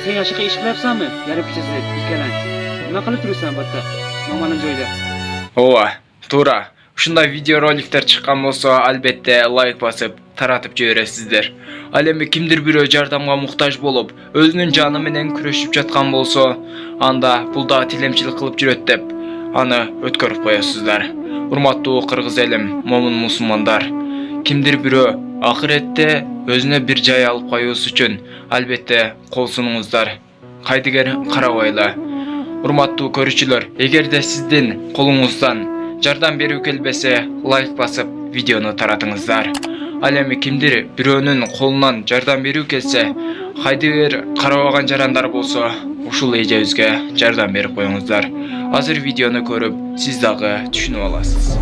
Sen aşağı iş qilyapsanmi? Yarib kechasi ikkalang. Nima qilib turibsan bu yerda? Noma'lim joyda. Ооба, туура. Ушундай видеороликтер чыккан болсо, албетте лайк басып, таратып жибересиздер. Ал эми кимдир бирөө жардамга муктаж болуп, өзүнүн жаны менен күрөшүп жаткан болсо, анда бул да тилемчилик кылып жүрөт деп, аны өткөрүп коесуздар. Урматтуу кыргыз элим, момун мусулмандар, кимдир бирөө ахиретте өзүнө бир жай алып коюусу үчүн албетте кол сунуңуздар. Кайдыгер карабайлы. Урматтуу көрүүчүлөр, эгерде сиздин колуңуздан жардам берүү келбесе, лайк басып, видеону таратыңыздар. Ал эми кимдир бирөөнүн колунан жардам берүү келсе, кайдыгер карабаган жарандар болсо, ушул эжебизге жардам берип коюңуздар. Азыр видеону көрүп, сиз дагы түшүнүп аласыз.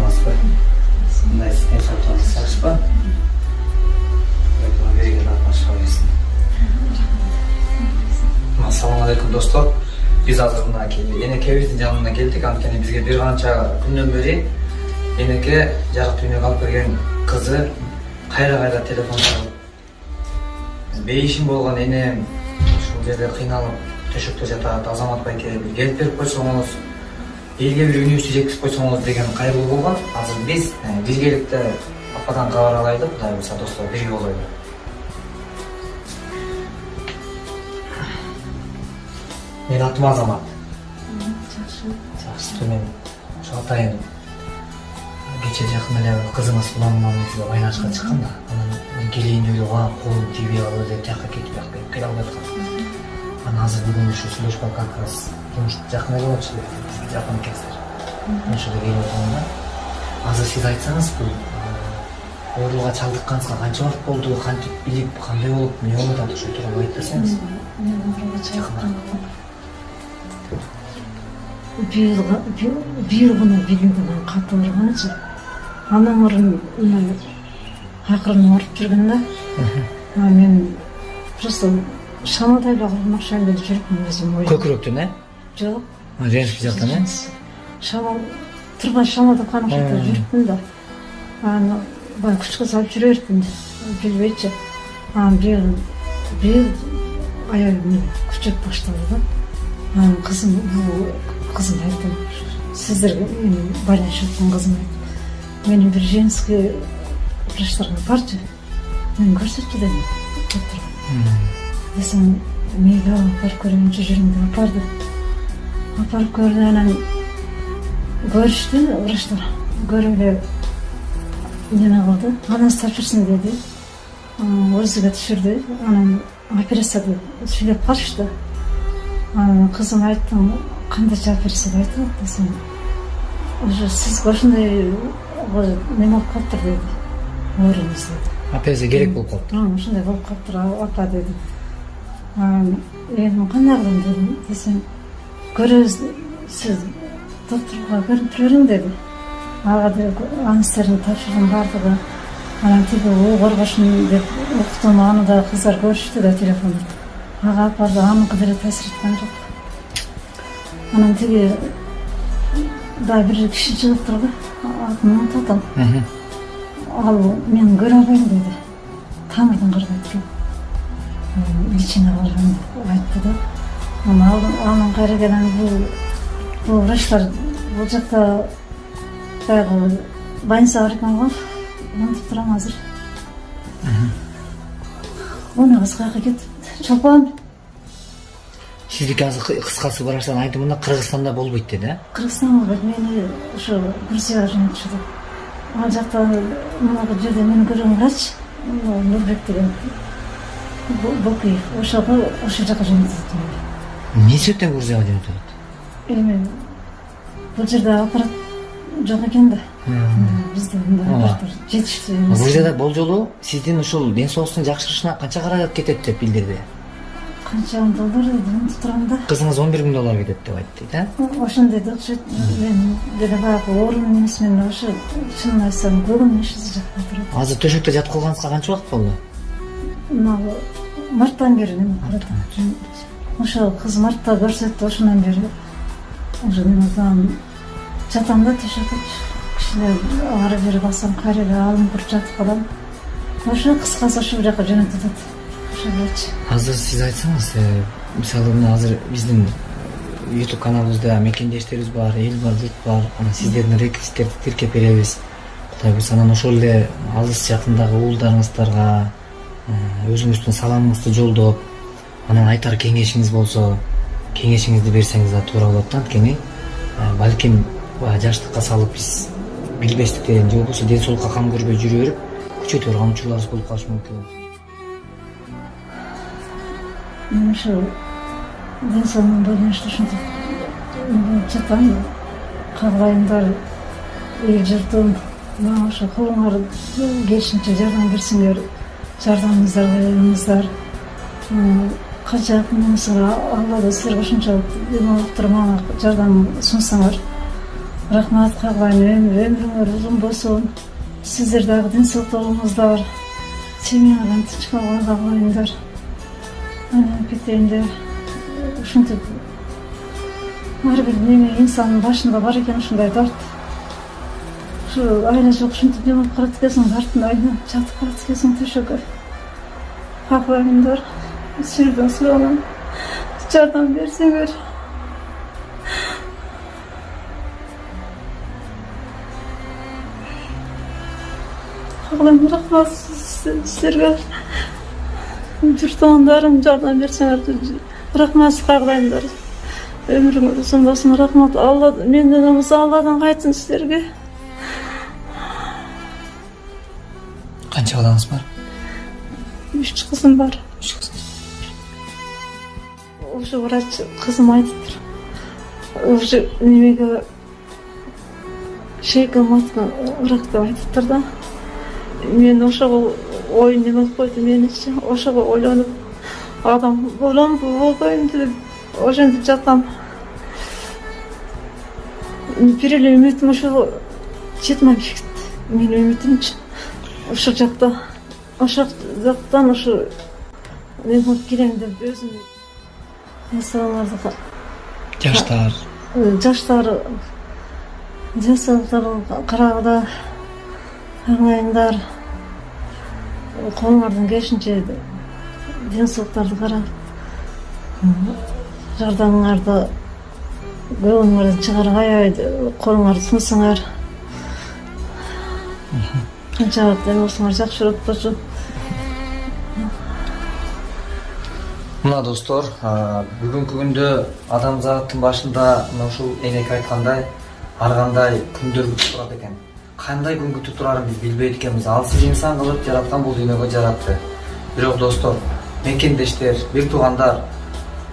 Assalamu alaikum dostlar. Biz hazır mına keldik. Enekebizin yanına geldik. Antkeni bizge bir kança günden beri eneke jarık dünyaya alıp bergen kızı kayra telefon çalıp beyişim bolgan enem şu жерде кыйналып төшөктө жатат. Азамат байке келип берип койсоңуз, элге бир үнүбүздү жеткизип койсоңуз деген кайрылуу болгон. Азыр биз биргеликте ападан кабар алайлы. Кудай буйрса достор, бирге болойлу. Мен атым Азамат. Жакшы. Мен ошо атайын кече жакын эле кызыңыз уланман деп байланышка чыккан да. Анан келейин деп ойлогон, колум тийбей калды деп жакка кетип келе албай аткан. Анан азыр бүгүн ушу сүйлөшүп как раз жумуш жакын эле болчу. Жакын экенсиздер. Мен ошол келип отурмун да. Азыр сиз айтсаңыз, бул оорууга чалдыкканыңызга канча убакыт болду, кантип билип, кандай болуп, эмне болуп атат ошол тууралуу айтып берсеңиз. Мен оорууга чалдыккан. Bir күнү билимден катып барганчы анан мурун акырын барып жүргөн да. Мен просто шамалдай эле курмакчы эле жүрүпмүн өзүм ой. Көкүрөктөн, Жок. Женский жактан, Шамал турбай шамалдап каныкта жүрүпмүн да. Анан баягы күчкө салып жүрө бердим. Билбейчи. Анан бир аягым күчөп баштады да. Анан кызым айтты, сиздерге менин байланышып аткан кызым айтты. Менин бир женский врачтарга барчы, мен көрсөтчү дедим. Десем, мейли апарып көрөйүнчү жүрүм деп апарды. Апарып көрдү, анан көрүштү врачтар. Көрүп эле неме кылды, анан тапшырсын деди. Өзүгө түшүрдү, анан операцияды сүйлөп калышты. Кызым айтты, кандайча операция айтты десем, уже сизге ошондой неме болуп калыптыр деди. Ооруңуз деди. Операция керек болуп калыптыр. Ошондой болуп калыптыр апа деди. Эми кандай кылам дедим. Десем, көрөбүз, сиз доктурга көрүнүп бериң деди. Ага аныстерин тапшырган бардыгы. Анан тиги коргошун деп уктум, аны да кыздар көрүштү да телефонда. Ага апарды, аныкы деле таасир эткөн жок. Анан тиги да бир киши чыгыптыр да, атын унутатам. Ал мен көрө албайм деди. Тамырдан кыргай туруп. Личина кылган айтты да. Анан кайра келен бул врачтар бул жакта баягы больница бар экен го. Унутуп турам азыр. Унагыз каяка кетип. Чолпон. Сиздики азыр кыскасы барарсан айтты, мында Кыргызстанда болбойт деди, Кыргызстан болбойт, мени ошо Грузияга жөнөтүшү. Ал жакта мынагы жерде мени көргөн врач, Нурбек деген Бокиев, ошо жака жөнөтүп. Эмне себептен Грузияга жөнөтөт? Эми бул жерде аппарат жок экен да. Бизде мындай аппараттар жетиштүү эмес. Грузияда болжолу сиздин ушул ден соолуктун жакшырышына канча каражат кетет деп билдирди? Канча доллар деди, унутуп турам да. Кызыңыз 11 000 доллар кетет деп айтты, да? Ошондой да окшойт. Мен деле баягы оорун эмесмин, ошо чынын айтсам көбүн ишиз жакта турат. Азыр төшөктө жатып калганыңызга канча убакыт болду? Марттан бери эми каратам. Ошо кыз мартта көрсөттү, ошондон бери уже мен жатам да төшөктө. Кичине ары бери бассам, кайра эле алынып туруп жатып калам. Ошо кыскасы ошол жака жөнөтүп атат. Ошолочу. Азыр сиз айтсаңыз, мисалы мына азыр биздин YouTube каналыбызда мекендештерибиз бар, эл бар, журт бар. Анан сиздердин реквизиттерди тиркеп беребиз. Кудай буйруса анан ошол эле алыс жакындагы уулдарыңыздарга өзүңүздүн саламыңызды жолдоп, анан айтар кеңешиңиз болсо, кеңешиңизди берсеңиз да туура болот да. Анткени балким жаштыкка салып биз билбестиктен же болбосо ден соолукка кам көрбөй жүрө берип күчөтө турган учурларыбыз болуп калышы мүмкүн. Мен ошо ден соолугума байланыштуу ушинтип жатам. Кагылайымдар, эл журтум, мага ошо колуңар келишинче жардам берсеңер, жардамыңыздарды бериңиздер. Канча муңсуңар Алла да силерге ушунчалык демалыптыр мага жардам сунсаңар. Рахмат, кагылайм, өмүрүңөр узун болсун. Сиздер дагы ден соолугуңуздар, семьяңардан тынч калган кагылайымдар. Анан кетейиндер. Ушинтип ар бир неме инсандын башында бар экен ушундай дарт. Ушу айла жок ушинтип демалып калат экенсиң, дарттын айынан жатып калат экенсиң төшөккө. Кагылайымдар, силерден сураганам, жардам берсеңер. Кагылайм, рахмат силерге. Журтуңдарым жардам берсеңер, рахмат кагылайымдар. Өмүрүңөр узун болсун, рахмат. Алла менден эмес Алладан кайтсын силерге. Канча балаңыз бар? 3 кызым бар. Ошо врач кызым айтыптыр. Ошо немеге шейка матка ырак деп айтыптыр да. Мен ошого ой неме кылып койду меничи. Ошого ойлонуп адам болом болбойм деп ошентип жатам. Бир эле үмүтүм ошол жетмей кетти. Менин үмүтүмчү ошол жакта. Ошол жактан ошо мен болуп келем деп өзүм инсаналарды жаштар карагыда кагылайымдар. Колуңардан келишинче ден соолуктарды карап, жардамыңарды көңүлүңөрдөн чыгарып аябай колуңарды сунсаңар. Канчалык дем болсоңор жакшы болот болчу. Мына достор, бүгүнкү күндө адамзаттын башында мына ушул энеке айткандай ар кандай күндөр күтүп турат экен. Кандай күн күтүп турарын биз билбейт экенбиз. Ал сиз инсан кылып жараткан бул дүйнөгө жаратты. Бирок достор, мекендештер, бир туугандар,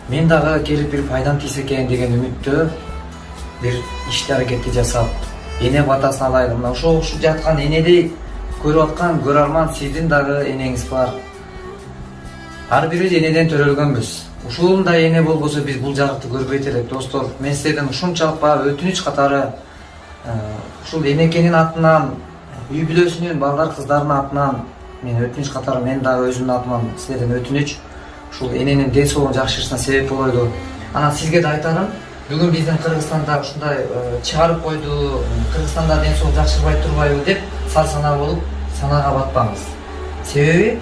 мен дагы келип бир пайдам тийсе экен деген үмүттө бир ишти аракетти жасап, эне батасын алайлы. Мына ошол жаткан энедей көрүп аткан көрөрман сиздин дагы энеңиз бар. Ар бирибиз энеден төрөлгөнбүз. Ушундай эне болбосо биз бул жарыкты көрбөйт элек. Достор, мен сиздерден ушунчалык өтүнүч катары ушул энекенин атынан, үй бүлөсүнүн балдар кыздарынын атынан мен өтүнүч катары мен дагы өзүмдүн атыман сиздерден өтүнүч. Ушул эненин ден соолугун жакшыртышына себеп болойлу. Анан сизге да айтарым, бүгүн биздин Кыргызстанда ушундай чыгарып койду, Кыргызстанда ден соолук жакшырбай турбайбы деп сар-сана болуп санаага батпаңыз. Себеби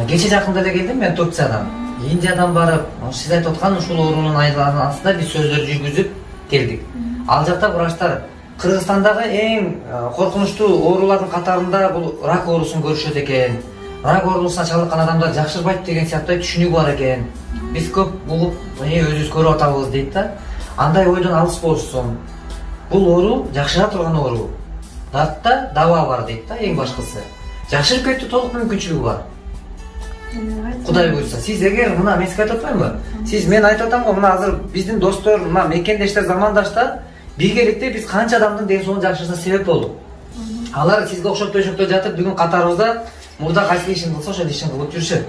кече жакында эле келдим мен Турциядан. Индиядан барып, сиз айтып аткан ушул оорунун айланасында биз сөздөр жүргүзүп келдик. Ал жакта врачтар Кыргызстандагы эң коркунучтуу оорулардын катарында бул рак оорусун көрүшөт экен. Рак оорусуна чалдыккан адамдар жакшырбайт деген сыяктуу түшүнүк бар экен. Биз көп угуп, өзүбүз көрүп атабыз дейт да. Андай ойдон алыс болушсун. Бул оору жакшыра турган оору. Дартта даба бар дейт да, эң башкысы. Жакшырып кетүү толук мүмкүнчүлүгү бар. Кудай буйруса, сиз эгер мына мен сизге айтып атпаймынбы? Сиз мен айтып атам го, мына азыр биздин достор, мына мекендештер, замандаштар биргеликте биз канча адамдын ден соолугун жакшыртышына себеп болдук. Алар сизге окшоп төшөктө жатып бүгүн катарыбызда мурда кайсы ишин кылса ошол ишин кылып жүрүшөт.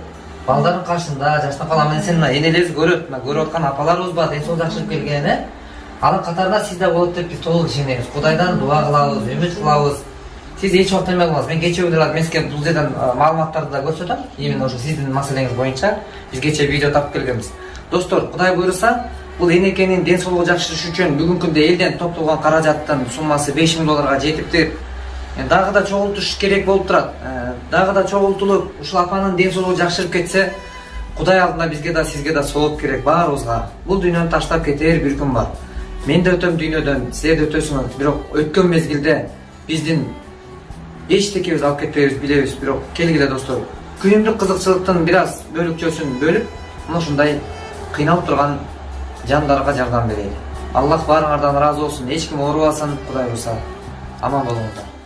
Балдардын каршында жаштан калам менен сен энелерибиз көрөт, мына көрүп аткан апаларыбыз бар, ден соолук жакшырып келген, Алар катарында сиз да болот деп биз толук ишенебиз. Кудайдан дуа кылабыз, үмүт кылабыз. Сиз эч убакта эме кылмаңыз. Мен кече күнү мен сизге бул жерден маалыматтарды да көрсөтөм. Именно ошо сиздин маселеңиз боюнча биз кече видео тапып келгенбиз. Достор, Кудай буйруса, бул энекенин ден соолугу жакшырыш үчүн бүгүнкү күндө элден топтолгон каражаттын суммасы 5 000 долларга жетиптир. Дагы да чогултуш керек болуп турат. Дагы да чогултулуп, ушул апанын ден соолугу жакшырып кетсе, Кудай алдында бизге да сизге да сооп керек баарыбызга. Бул дүйнөнү таштап кетер бир күн бар. Мен да өтөм дүйнөдөн, силер да өтөсүңөр. Бирок өткөн мезгилде биздин эчтекебиз алып кетпейбиз билебиз. Бирок келгиле достор, күнүмдүк кызыкчылыктын бир аз бөлүкчөсүн бөлүп, мына ушундай кыйналып турган жандарга жардам берели. Аллах баарыңардан ыраазы болсун. Эч ким оорубасын, Кудай буйруса. Аман болуңуздар.